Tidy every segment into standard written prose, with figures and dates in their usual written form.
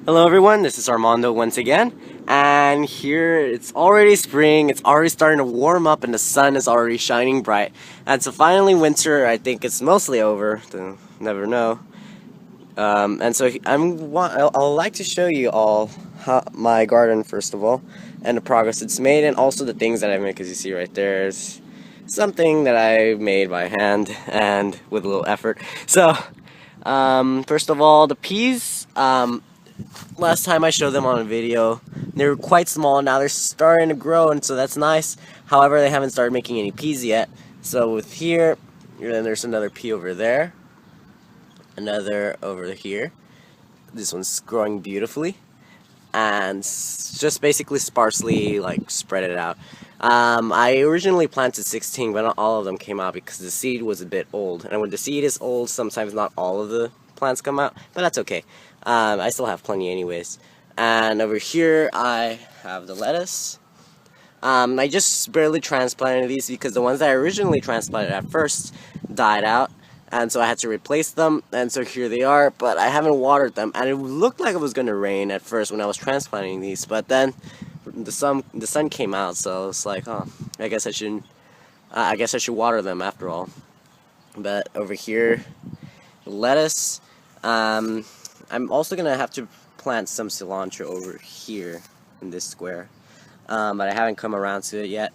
Hello everyone, this is Armando once again, and here it's already spring, it's already starting to warm up and the sun is already shining bright, and so finally winter, I think it's mostly over, never know, and so I'll like to show you all my garden first of all, and the progress it's made, and also the things that I made, because you see right there is something that I made by hand, and with a little effort. So, first of all, the peas, last time I showed them on a video, they were quite small. Now they're starting to grow, and so that's nice. However, they haven't started making any peas yet. So with here, then there's another pea over there, another over here. This one's growing beautifully, and just basically sparsely like spread it out. I originally planted 16, but not all of them came out because the seed was a bit old. And when the seed is old, sometimes not all of the plants come out, but that's okay. I still have plenty anyways. And over here I have the lettuce. I just barely transplanted these because the ones that I originally transplanted at first died out, and so I had to replace them, and so here they are, but I haven't watered them, and it looked like it was going to rain at first when I was transplanting these, but then the sun came out, so it's like, oh, I guess I should water them after all. But over here, lettuce. I'm also gonna have to plant some cilantro over here in this square, but I haven't come around to it yet.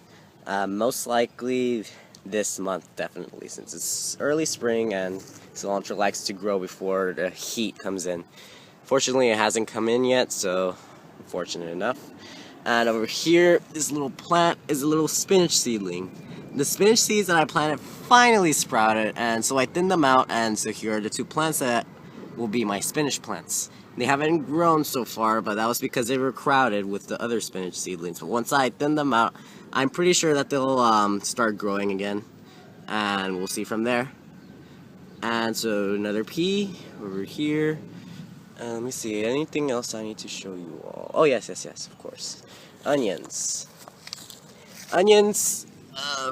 Most likely this month, definitely, since it's early spring and cilantro likes to grow before the heat comes in. Fortunately, it hasn't come in yet, so fortunate enough. And over here, this little plant is a little spinach seedling. The spinach seeds that I planted finally sprouted, and so I thinned them out, and so here are the two plants that will be my spinach plants. They haven't grown so far, but that was because they were crowded with the other spinach seedlings. But once I thin them out, I'm pretty sure that they'll start growing again, and we'll see from there. And so another pea over here. Let me see, anything else I need to show you all? Oh yes, of course. Onions. Onions,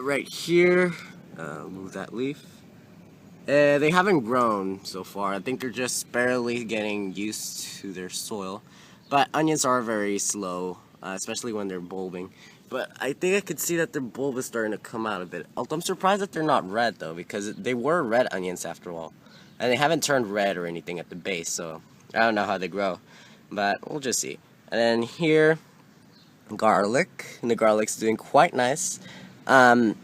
right here. Move that leaf. They haven't grown so far. I think they're just barely getting used to their soil. But onions are very slow, especially when they're bulbing. But I think I could see that their bulb is starting to come out a bit. I'm surprised that they're not red though, because they were red onions after all. And they haven't turned red or anything at the base, so I don't know how they grow. But we'll just see. And then here, garlic. And the garlic's doing quite nice. From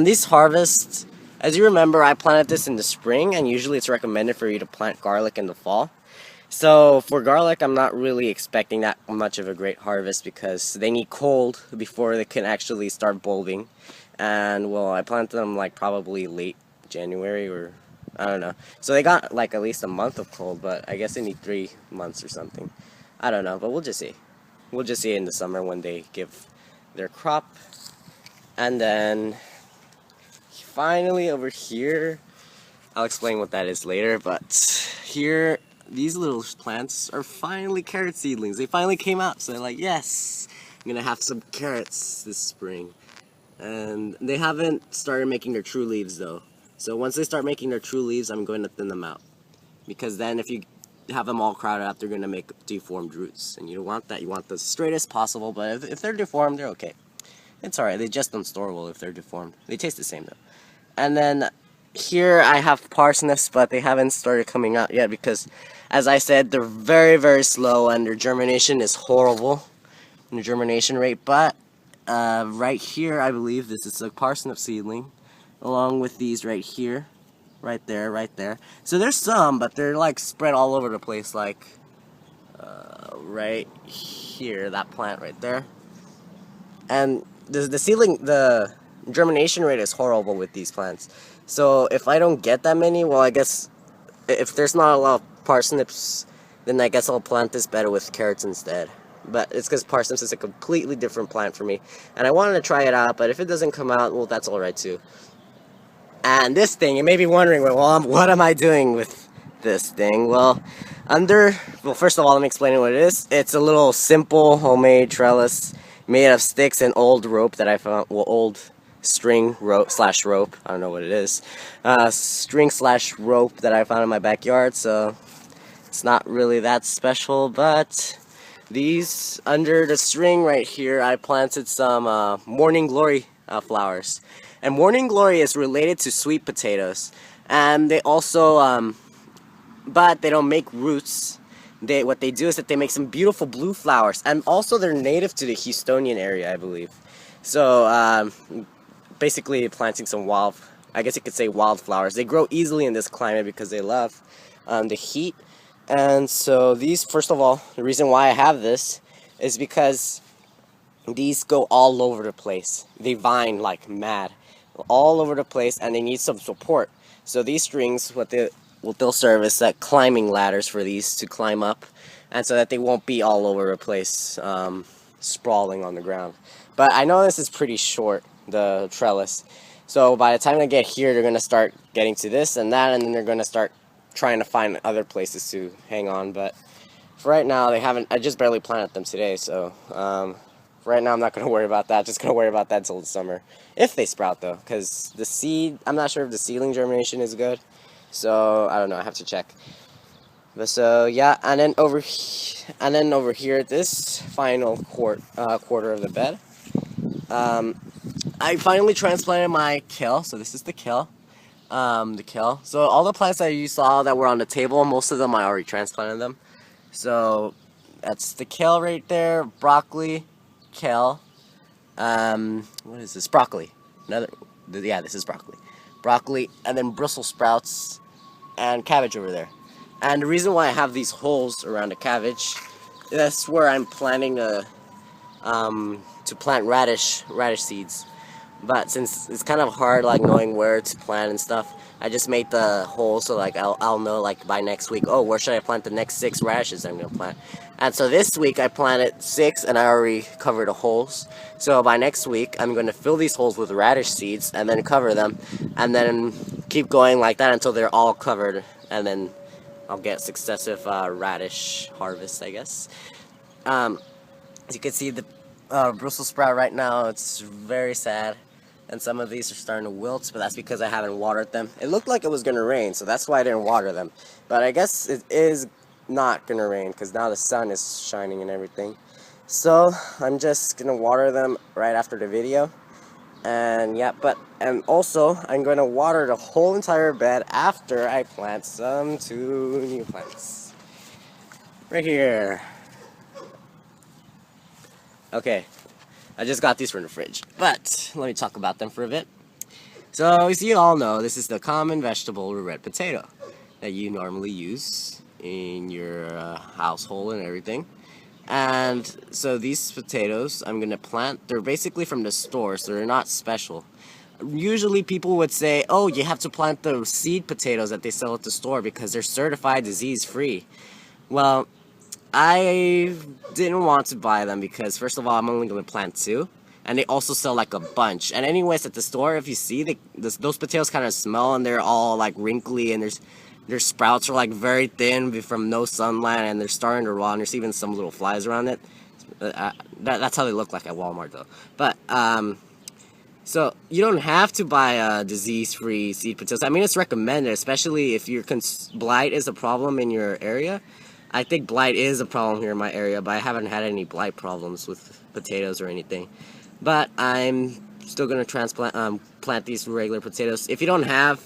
these harvests, as you remember, I planted this in the spring, and usually it's recommended for you to plant garlic in the fall. So for garlic, I'm not really expecting that much of a great harvest because they need cold before they can actually start bulbing. And well, I planted them like probably late January, or I don't know. So they got like at least a month of cold, but I guess they need 3 months or something. I don't know, but we'll just see. We'll just see in the summer when they give their crop. And then finally over here, I'll explain what that is later, but here, these little plants are finally carrot seedlings. They finally came out, so they're like, yes, I'm gonna have some carrots this spring. And they haven't started making their true leaves though. So once they start making their true leaves, I'm going to thin them out. Because then if you have them all crowded out, they're gonna make deformed roots. And you don't want that, you want the straightest possible, but if they're deformed, they're okay. It's alright, they just don't store well if they're deformed. They taste the same though. And then here I have parsnips, but they haven't started coming out yet because, as I said, they're very, very slow and their germination is horrible, the germination rate. But right here, I believe this is a parsnip seedling, along with these right here, right there. So there's some, but they're like spread all over the place, like right here, that plant right there. And the seedling, the germination rate is horrible with these plants. So if I don't get that many, well, I guess if there's not a lot of parsnips, then I guess I'll plant this better with carrots instead. But it's because parsnips is a completely different plant for me, and I wanted to try it out, but if it doesn't come out, well, that's alright too. And this thing, you may be wondering, well, what am I doing with this thing? Well, first of all, let me explain what it is. It's a little simple homemade trellis made of sticks and old rope that I found, well, old string rope slash rope, I don't know what it is, string slash rope that I found in my backyard. So It's not really that special, but these, under the string right here, I planted some morning glory flowers. And morning glory is related to sweet potatoes. And they also, but they don't make roots. What they do is that they make some beautiful blue flowers. And also they're native to the Houstonian area, I believe. So, basically planting some I guess you could say wildflowers. They grow easily in this climate because they love the heat. And so these, first of all, the reason why I have this is because these go all over the place. They vine like mad, all over the place, and they need some support. So these strings, what they'll serve is like climbing ladders for these to climb up, and so that they won't be all over the place, sprawling on the ground. But I know this is pretty short, the trellis. So by the time they get here, they're gonna start getting to this and that, and then they're gonna start trying to find other places to hang on. But for right now, they haven't. I just barely planted them today, so for right now I'm not gonna worry about that. Just gonna worry about that until the summer, if they sprout though, because the seed, I'm not sure if the seedling germination is good. So I don't know. I have to check. But so yeah, and then over here, this final quarter of the bed, I finally transplanted my kale. So this is the kale. So all the plants that you saw that were on the table, most of them I already transplanted them. So that's the kale right there, broccoli, kale. What is this? Broccoli. This is broccoli. Broccoli, and then Brussels sprouts and cabbage over there. And the reason why I have these holes around the cabbage, that's where I'm planning to plant radish seeds. But since it's kind of hard, like knowing where to plant and stuff, I just made the hole so like I'll know like by next week, oh, where should I plant the next 6 radishes I'm gonna plant. And so this week I planted 6 and I already covered the holes. So by next week I'm going to fill these holes with radish seeds and then cover them, and then keep going like that until they're all covered, and then I'll get successive radish harvests, I guess. As you can see, the Brussels sprout right now, it's very sad. And some of these are starting to wilt, but that's because I haven't watered them. It looked like it was going to rain, so that's why I didn't water them. But I guess it is not going to rain, because now the sun is shining and everything. So I'm just going to water them right after the video. And yeah, and also I'm going to water the whole entire bed after I plant some 2 new plants. Right here. Okay. I just got these from the fridge, but let me talk about them for a bit. So, as you all know, this is the common vegetable red potato that you normally use in your household and everything. And so these potatoes I'm going to plant, they're basically from the store, so they're not special. Usually people would say, oh, you have to plant the seed potatoes that they sell at the store because they're certified disease-free. Well, I didn't want to buy them because, first of all, I'm only going to plant 2. And they also sell like a bunch. And anyways, at the store, if you see, those potatoes kind of smell and they're all like wrinkly, and their sprouts are like very thin from no sunlight, and they're starting to rot, and there's even some little flies around it. That's how they look like at Walmart though. But, so you don't have to buy disease-free seed potatoes. I mean, it's recommended, especially if blight is a problem in your area. I think blight is a problem here in my area, but I haven't had any blight problems with potatoes or anything. But I'm still gonna plant these regular potatoes. If you don't have,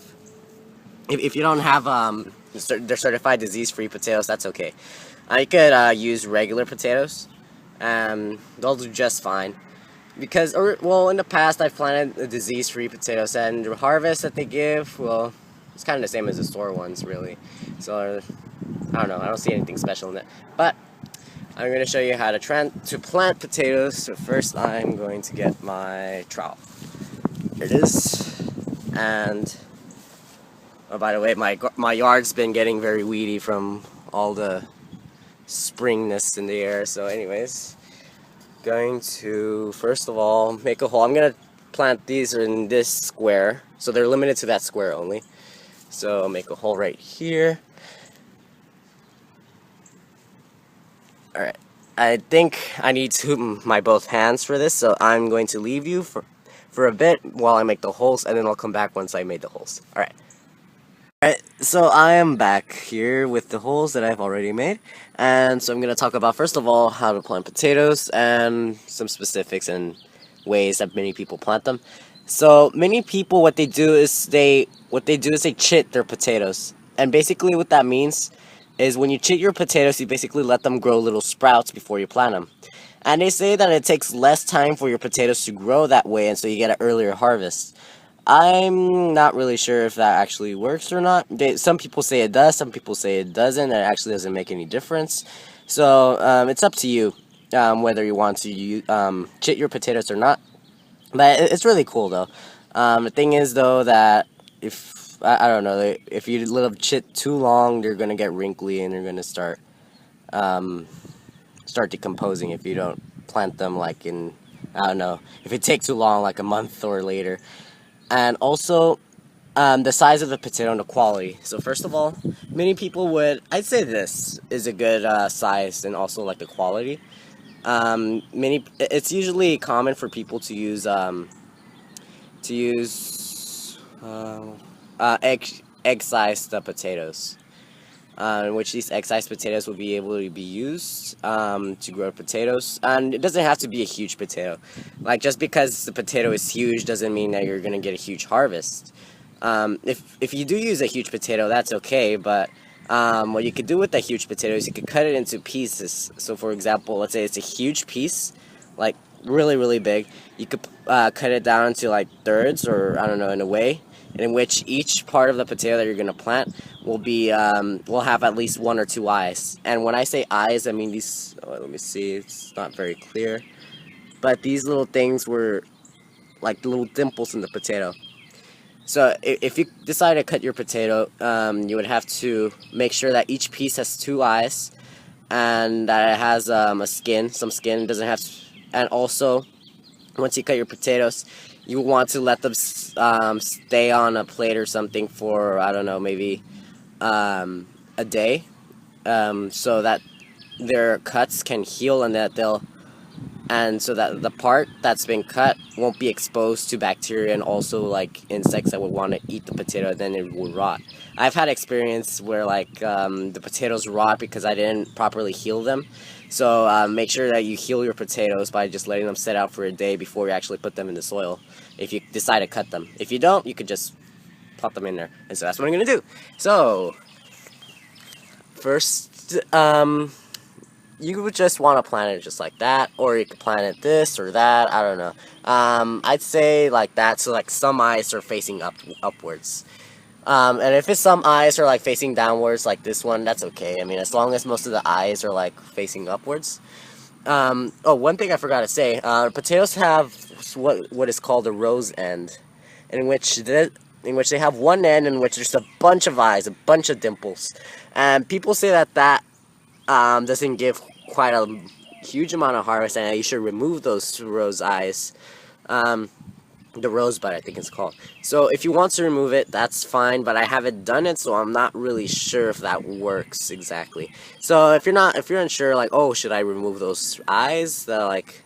they're certified disease-free potatoes, that's okay. You could use regular potatoes. They'll do just fine. Because, in the past I've planted disease-free potatoes, and the harvest that they give, well, it's kind of the same as the store ones, really. So I don't know. I don't see anything special in it. But I'm going to show you how to plant potatoes. So first I'm going to get my trowel. Here it is. And oh, by the way, my yard's been getting very weedy from all the springness in the air. So anyways, going to first of all make a hole. I'm going to plant these in this square. So they're limited to that square only. So I'll make a hole right here. Alright, I think I need my both hands for this, so I'm going to leave you for a bit while I make the holes, and then I'll come back once I made the holes. Alright. So I am back here with the holes that I've already made, and so I'm going to talk about first of all how to plant potatoes and some specifics and ways that many people plant them. So many people, what they do is they chit their potatoes, and basically what that means is when you chit your potatoes, you basically let them grow little sprouts before you plant them. And they say that it takes less time for your potatoes to grow that way, and so you get an earlier harvest. I'm not really sure if that actually works or not. Some people say it does, some people say it doesn't, and it actually doesn't make any difference. So it's up to you whether you want to chit your potatoes or not. But it's really cool though. The thing is though that if I don't know if you let them chit too long, they're gonna get wrinkly and they're gonna um, start decomposing if you don't plant them like in I don't know if it takes too long, like a month or later. And also the size of the potato and the quality. So first of all, many people I'd say this is a good size and also like the quality. It's usually common for people to use egg sized potatoes. In which these egg-sized potatoes will be able to be used to grow potatoes. And it doesn't have to be a huge potato. Like, just because the potato is huge doesn't mean that you're going to get a huge harvest. If you do use a huge potato, that's okay, but what you could do with that huge potato is you could cut it into pieces. So, for example, let's say it's a huge piece, like really, really big. You could cut it down into like thirds, or I don't know, in a way in which each part of the potato that you're going to plant will have at least one or two eyes. And when I say eyes, I mean these. Oh, let me see. It's not very clear, but these little things were like little dimples in the potato. So if you decide to cut your potato, you would have to make sure that each piece has two eyes, and that it has some skin. It doesn't have, and also once you cut your potatoes, you want to let them stay on a plate or something for I don't know, maybe a day, so that their cuts can heal and so that the part that's been cut won't be exposed to bacteria and also like insects that would want to eat the potato, then it would rot. I've had experience where like the potatoes rot because I didn't properly heal them. So make sure that you heal your potatoes by just letting them sit out for a day before you actually put them in the soil, if you decide to cut them. If you don't, you could just plop them in there. And so that's what I'm gonna do. So first, you would just want to plant it just like that, or you could plant it this or that. I don't know. I'd say like that, so like some eyes are facing upwards. And if it's some eyes are like facing downwards, like this one, that's okay. I mean, as long as most of the eyes are like facing upwards. Oh, one thing I forgot to say: potatoes have what is called a rose end, in which they have one end in which there's a bunch of eyes, a bunch of dimples, and people say that doesn't give quite a huge amount of harvest, and you should remove those rose eyes. The rosebud, I think it's called. So if you want to remove it, that's fine, but I haven't done it, so I'm not really sure if that works exactly. So if you're unsure, like, oh, should I remove those eyes that are like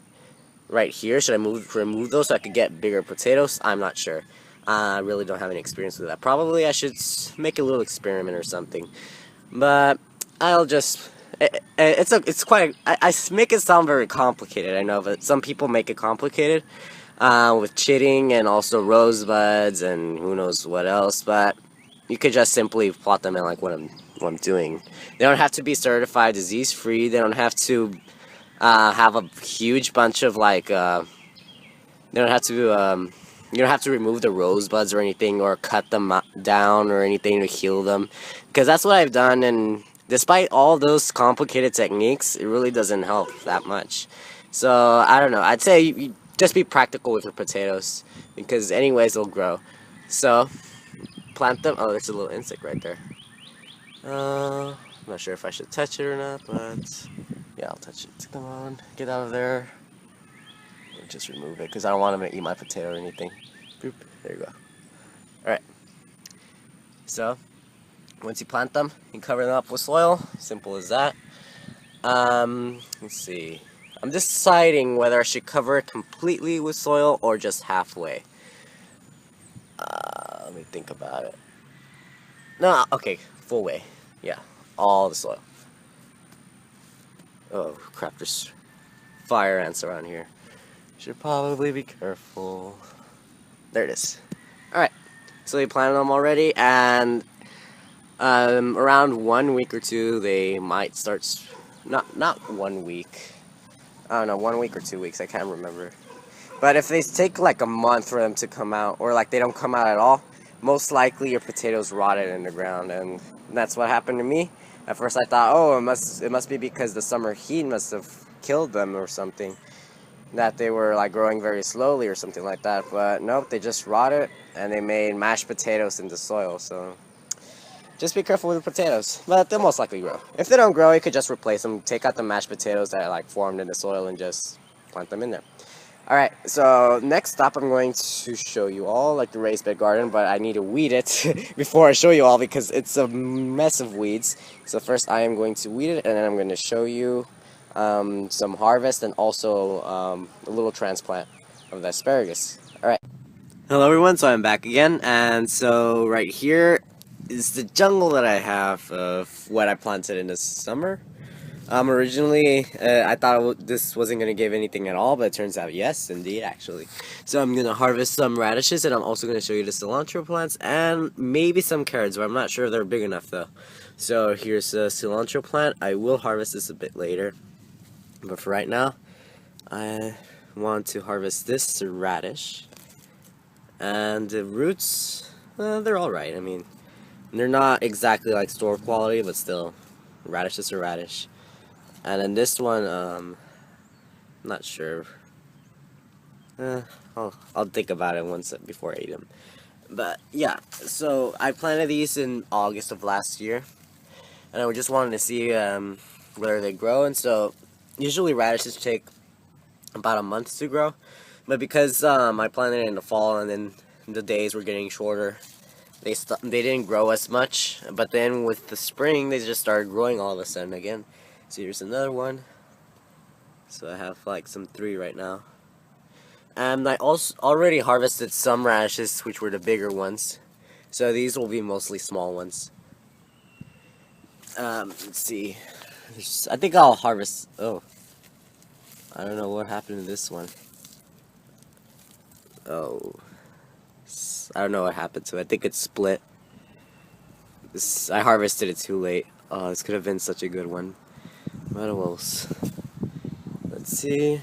right here? Should I remove those so I could get bigger potatoes? I'm not sure. I really don't have any experience with that. Probably I should make a little experiment or something. But I'll just. It's quite. I make it sound very complicated. I know, but some people make it complicated with chitting and also rosebuds and who knows what else. But you could just simply plot them in like what I'm doing. They don't have to be certified disease free. They don't have to have a huge bunch of like. They don't have to. You don't have to remove the rosebuds or anything, or cut them down or anything to heal them, because that's what I've done. And despite all those complicated techniques, it really doesn't help that much. So I don't know. I'd say you just be practical with your potatoes, because anyways they'll grow. So plant them. Oh, there's a little insect right there. I'm not sure if I should touch it or not, but yeah, I'll touch it. Come on, get out of there. Just remove it because I don't want them to eat my potato or anything. Boop. There you go. Alright. So, once you plant them, you cover them up with soil. Simple as that. Let's see. I'm deciding whether I should cover it completely with soil or just halfway. Let me think about it. No, okay, full way. Yeah, all the soil. Oh crap, there's fire ants around here. Should probably be careful. There it is. Alright, so they planted them already, and around 1 week or two, they might start. Not 1 week. I don't know, 1 week or 2 weeks. I can't remember. But if they take like a month for them to come out, or like they don't come out at all, most likely your potatoes rotted in the ground, and that's what happened to me. At first, I thought, oh, it must be because the summer heat must have killed them or something, that they were like growing very slowly or something like that. But nope, they just rotted, and they made mashed potatoes in the soil. So just be careful with the potatoes, but they'll most likely grow. If they don't grow, you could just replace them. Take out the mashed potatoes that like formed in the soil and just plant them in there. Alright, so next stop I'm going to show you all like the raised bed garden, but I need to weed it before I show you all because it's a mess of weeds. So first I am going to weed it, and then I'm going to show you some harvest, and also a little transplant of the asparagus. Alright. Hello everyone, so I'm back again, and so right here is the jungle that I have of what I planted in the summer. Originally, I thought this wasn't going to give anything at all, but it turns out yes, indeed, actually. So I'm going to harvest some radishes, and I'm also going to show you the cilantro plants, and maybe some carrots, but I'm not sure if they're big enough, though. So here's a cilantro plant. I will harvest this a bit later, but for right now, I want to harvest this radish. And the roots, they're alright. I mean, they're not exactly like store quality, but still, radish is a radish. And then this one, I'm not sure. I'll think about it once before I eat them. But yeah, so I planted these in August of last year, and I just wanted to see where they grow. And so usually radishes take about a month to grow, but because I planted it in the fall, and then the days were getting shorter, they didn't grow as much. But then with the spring, they just started growing all of a sudden again. So here's another one. So I have like some 3 right now. And I also already harvested some radishes, which were the bigger ones. So these will be mostly small ones. Let's see. I think I'll harvest. Oh, I don't know what happened to this one. Oh, I don't know what happened to it. I think it split. I harvested it too late. Oh, this could have been such a good one. What else? Let's see.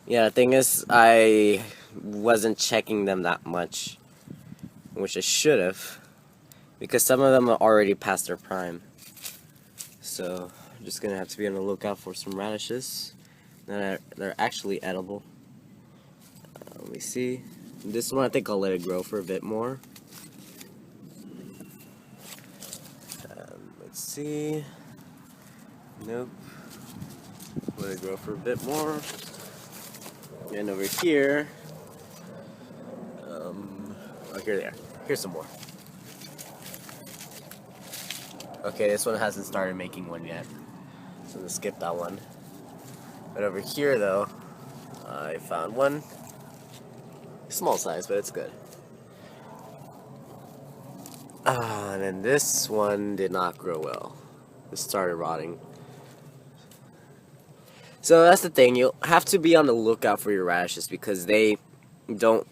Yeah, the thing is, I wasn't checking them that much, which I should have, because some of them are already past their prime. So I'm just gonna have to be on the lookout for some radishes. They're actually edible. Let me see. This one, I think I'll let it grow for a bit more. Let's see. Nope. Let it grow for a bit more. And over here, oh, here they are. Here's some more. Okay, this one hasn't started making one yet, so I'm gonna skip that one. But over here, though, I found one. Small size, but it's good. And then this one did not grow well. It started rotting. So that's the thing, you'll have to be on the lookout for your radishes because they don't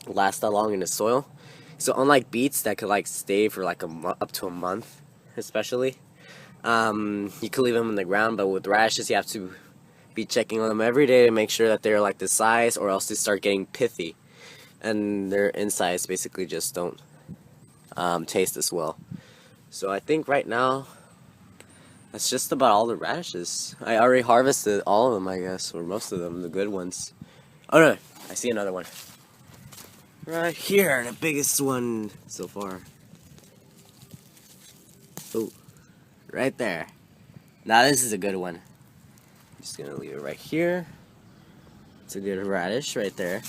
last that long in the soil. So unlike beets that could like stay for like up to a month, especially, you could leave them in the ground. But with radishes, you have to be checking on them every day to make sure that they're like the size, or else they start getting pithy, and their insides basically just don't taste as well. So I think right now that's just about all the radishes. I already harvested all of them, I guess, or most of them, the good ones. Oh no, I see another one. Right here, the biggest one so far. Oh, right there. Now this is a good one. I'm just gonna leave it right here. It's a good radish right there.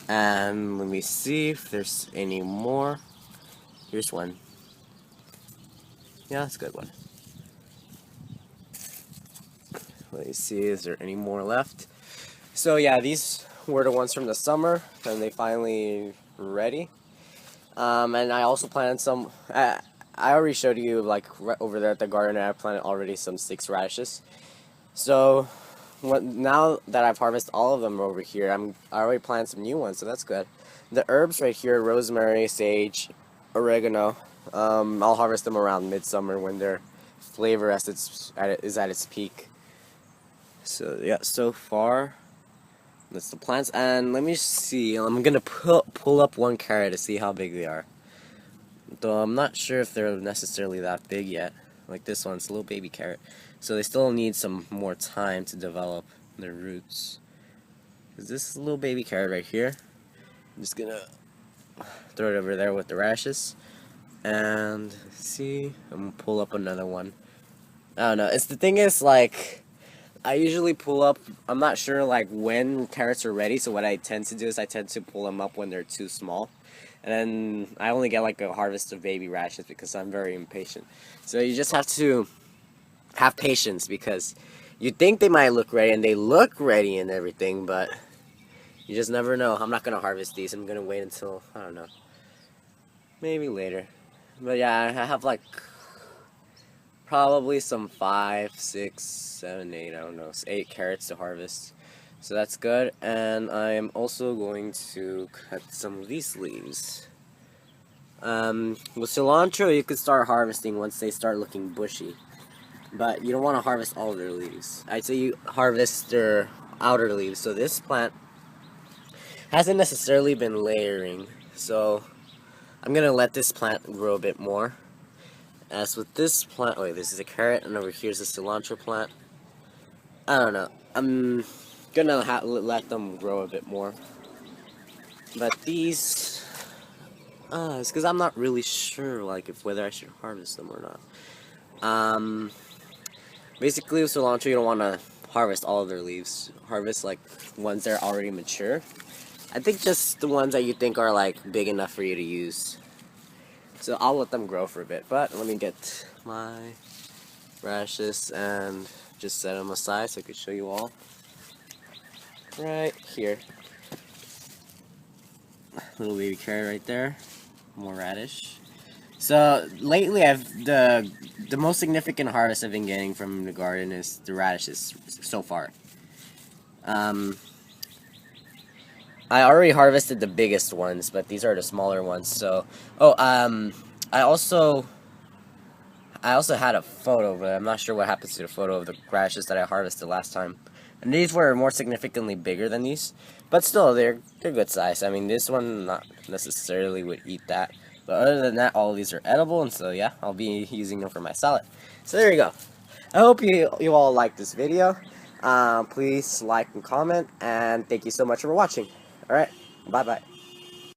And let me see if there's any more. Here's one. Yeah, that's a good one. Let me see, is there any more left? So yeah, these were the ones from the summer, and they finally ready. And I also planted some. I already showed you, like, right over there at the garden. I planted already some 6 radishes. So now that I've harvested all of them over here, I already planted some new ones, so that's good. The herbs right here: rosemary, sage, oregano. I'll harvest them around midsummer when their flavor is at its peak. So yeah, so far that's the plants. And let me see. I'm gonna pull up one carrot to see how big they are. Though I'm not sure if they're necessarily that big yet. Like this one's a little baby carrot. So they still need some more time to develop their roots. Is this little baby carrot right here? I'm just gonna throw it over there with the radishes. And see, I'm gonna pull up another one. I don't know. It's the thing is, like, I usually pull up. I'm not sure like when carrots are ready. So what I tend to do is I tend to pull them up when they're too small, and then I only get like a harvest of baby radishes because I'm very impatient. So you just have to have patience because you think they might look ready and they look ready and everything, but you just never know. I'm not gonna harvest these. I'm gonna wait until, I don't know, maybe later. But yeah, I have like probably some 5, 6, 7, 8, I don't know, 8 carrots to harvest. So that's good. And I am also going to cut some of these leaves. With cilantro, you could start harvesting once they start looking bushy. But you don't want to harvest all their leaves. I'd say you harvest their outer leaves. So this plant hasn't necessarily been layering. So I'm going to let this plant grow a bit more. As with this plant, wait, this is a carrot, and over here's a cilantro plant. I don't know. I'm gonna let them grow a bit more. But these, it's because I'm not really sure, like, if whether I should harvest them or not. Basically with cilantro, you don't want to harvest all of their leaves. Harvest like ones that are already mature. I think just the ones that you think are like big enough for you to use. So I'll let them grow for a bit, but let me get my radishes and just set them aside so I could show you all. Right here. Little baby carrot right there. More radish. So lately the most significant harvest I've been getting from the garden is the radishes so far. I already harvested the biggest ones, but these are the smaller ones. So, I also had a photo, but I'm not sure what happens to the photo of the radishes that I harvested last time. And these were more significantly bigger than these, but still they're good size. I mean, this one not necessarily would eat that, but other than that, all of these are edible, and so yeah, I'll be using them for my salad. So there you go. I hope you all liked this video. Please like and comment, and thank you so much for watching. Alright, bye-bye.